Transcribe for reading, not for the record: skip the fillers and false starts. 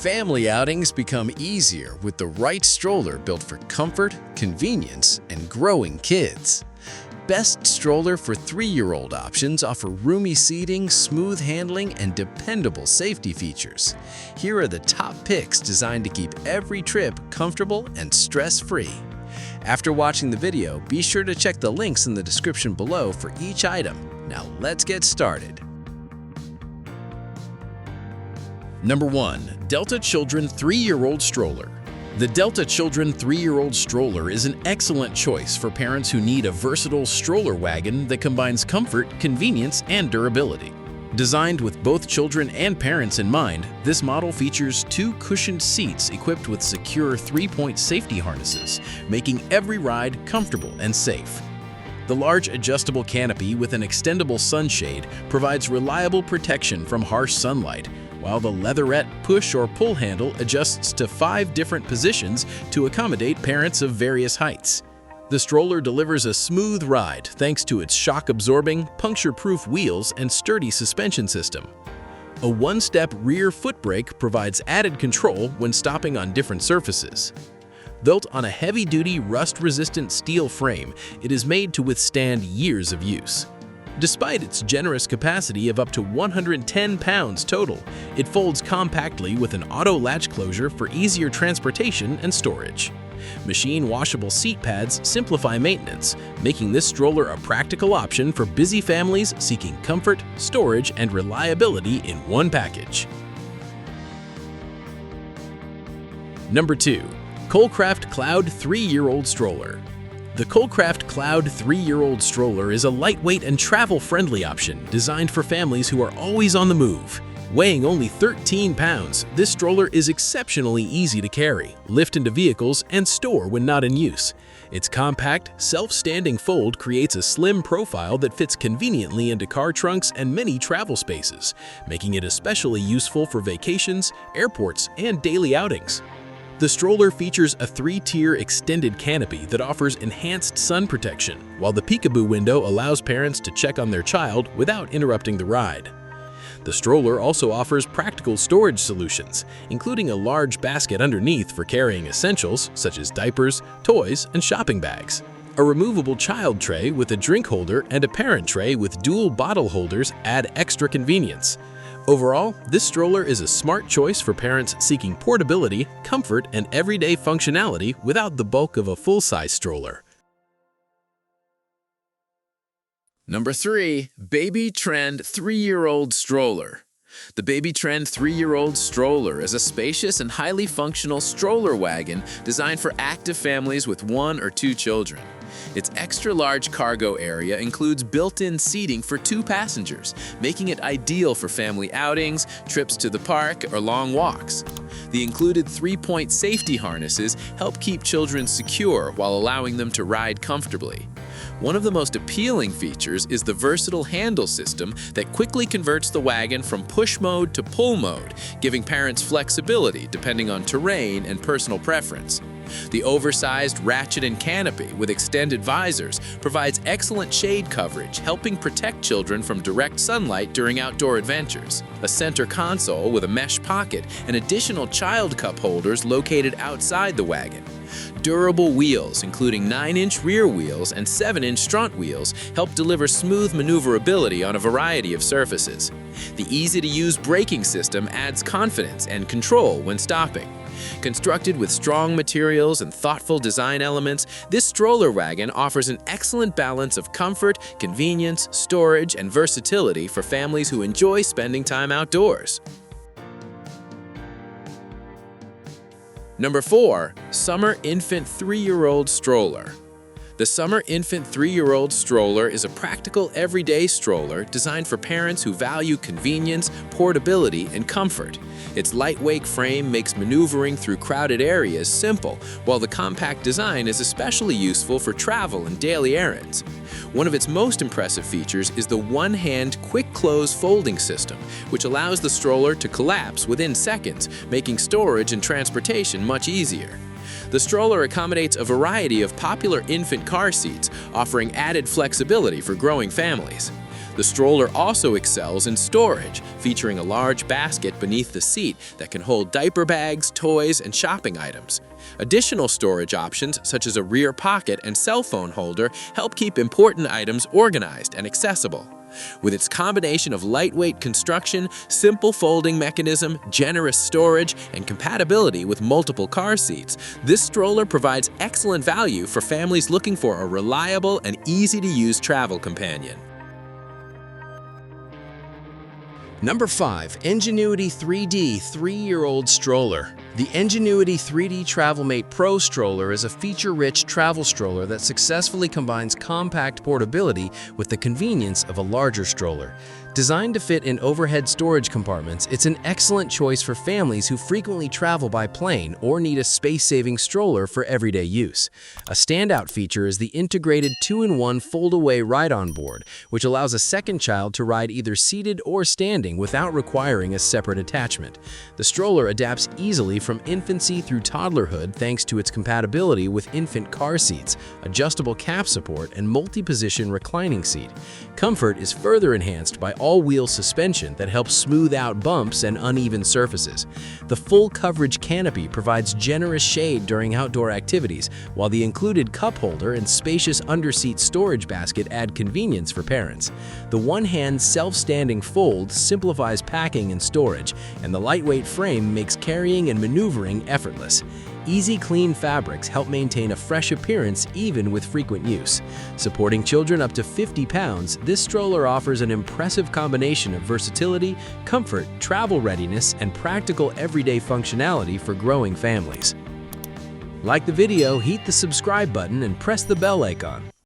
Family outings become easier with the right stroller built for comfort, convenience, and growing kids. Best stroller for 3-year-old options offer roomy seating, smooth handling, and dependable safety features. Here are the top picks designed to keep every trip comfortable and stress-free. After watching the video, be sure to check the links in the description below for each item. Now let's get started. Number 1. Delta Children 3-year-old Stroller. The Delta Children 3-year-old Stroller is an excellent choice for parents who need a versatile stroller wagon that combines comfort, convenience, and durability. Designed with both children and parents in mind, this model features 2 cushioned seats equipped with secure 3-point safety harnesses, making every ride comfortable and safe. The large adjustable canopy with an extendable sunshade provides reliable protection from harsh sunlight, while the leatherette push or pull handle adjusts to 5 different positions to accommodate parents of various heights. The stroller delivers a smooth ride thanks to its shock-absorbing, puncture-proof wheels and sturdy suspension system. A 1-step rear foot brake provides added control when stopping on different surfaces. Built on a heavy-duty, rust-resistant steel frame, it is made to withstand years of use. Despite its generous capacity of up to 110 pounds total, it folds compactly with an auto latch closure for easier transportation and storage. Machine washable seat pads simplify maintenance, making this stroller a practical option for busy families seeking comfort, storage, and reliability in one package. Number 2. Kolcraft Cloud 3-year-old Stroller. The Kolcraft Cloud 3-year-old Stroller is a lightweight and travel-friendly option designed for families who are always on the move. Weighing only 13 pounds, this stroller is exceptionally easy to carry, lift into vehicles, and store when not in use. Its compact, self-standing fold creates a slim profile that fits conveniently into car trunks and many travel spaces, making it especially useful for vacations, airports, and daily outings. The stroller features a 3-tier extended canopy that offers enhanced sun protection, while the peekaboo window allows parents to check on their child without interrupting the ride. The stroller also offers practical storage solutions, including a large basket underneath for carrying essentials such as diapers, toys, and shopping bags. A removable child tray with a drink holder and a parent tray with dual bottle holders add extra convenience. Overall, this stroller is a smart choice for parents seeking portability, comfort, and everyday functionality without the bulk of a full-size stroller. Number 3. Baby Trend 3-year-old Stroller. The Baby Trend 3-year-old Stroller is a spacious and highly functional stroller wagon designed for active families with 1 or 2 children. Its extra-large cargo area includes built-in seating for 2 passengers, making it ideal for family outings, trips to the park, or long walks. The included 3-point safety harnesses help keep children secure while allowing them to ride comfortably. One of the most appealing features is the versatile handle system that quickly converts the wagon from push mode to pull mode, giving parents flexibility depending on terrain and personal preference. The oversized ratchet and canopy with extended visors provides excellent shade coverage, helping protect children from direct sunlight during outdoor adventures. A center console with a mesh pocket and additional child cup holders located outside the wagon. Durable wheels, including 9-inch rear wheels and 7-inch front wheels, help deliver smooth maneuverability on a variety of surfaces. The easy-to-use braking system adds confidence and control when stopping. Constructed with strong materials and thoughtful design elements, this stroller wagon offers an excellent balance of comfort, convenience, storage, and versatility for families who enjoy spending time outdoors. Number 4. Summer Infant 3-year-old Stroller. The Summer Infant 3-year-old Stroller is a practical, everyday stroller designed for parents who value convenience, portability, and comfort. Its lightweight frame makes maneuvering through crowded areas simple, while the compact design is especially useful for travel and daily errands. One of its most impressive features is the one-hand quick-close folding system, which allows the stroller to collapse within seconds, making storage and transportation much easier. The stroller accommodates a variety of popular infant car seats, offering added flexibility for growing families. The The stroller also excels in storage, featuring a large basket beneath the seat that can hold diaper bags, toys, and shopping items. Additional storage options, such as a rear pocket and cell phone holder, help keep important items organized and accessible. With its combination of lightweight construction, simple folding mechanism, generous storage, and compatibility with multiple car seats, this stroller provides excellent value for families looking for a reliable and easy-to-use travel companion. Number 5. Ingenuity 3D 3-year-old stroller. The Ingenuity 3D TravelMate Pro stroller is a feature-rich travel stroller that successfully combines compact portability with the convenience of a larger stroller. Designed to fit in overhead storage compartments, it's an excellent choice for families who frequently travel by plane or need a space-saving stroller for everyday use. A standout feature is the integrated 2-in-1 fold-away ride-on board, which allows a second child to ride either seated or standing without requiring a separate attachment. The stroller adapts easily from infancy through toddlerhood thanks to its compatibility with infant car seats, adjustable cap support, and multi-position reclining seat. Comfort is further enhanced by all-wheel suspension that helps smooth out bumps and uneven surfaces. The full coverage canopy provides generous shade during outdoor activities, while the included cup holder and spacious underseat storage basket add convenience for parents. The one-hand self-standing fold simplifies packing and storage, and the lightweight frame makes carrying and maneuvering effortless. Easy, clean fabrics help maintain a fresh appearance even with frequent use. Supporting children up to 50 pounds, this stroller offers an impressive combination of versatility, comfort, travel readiness, and practical everyday functionality for growing families. Like the video, hit the subscribe button and press the bell icon.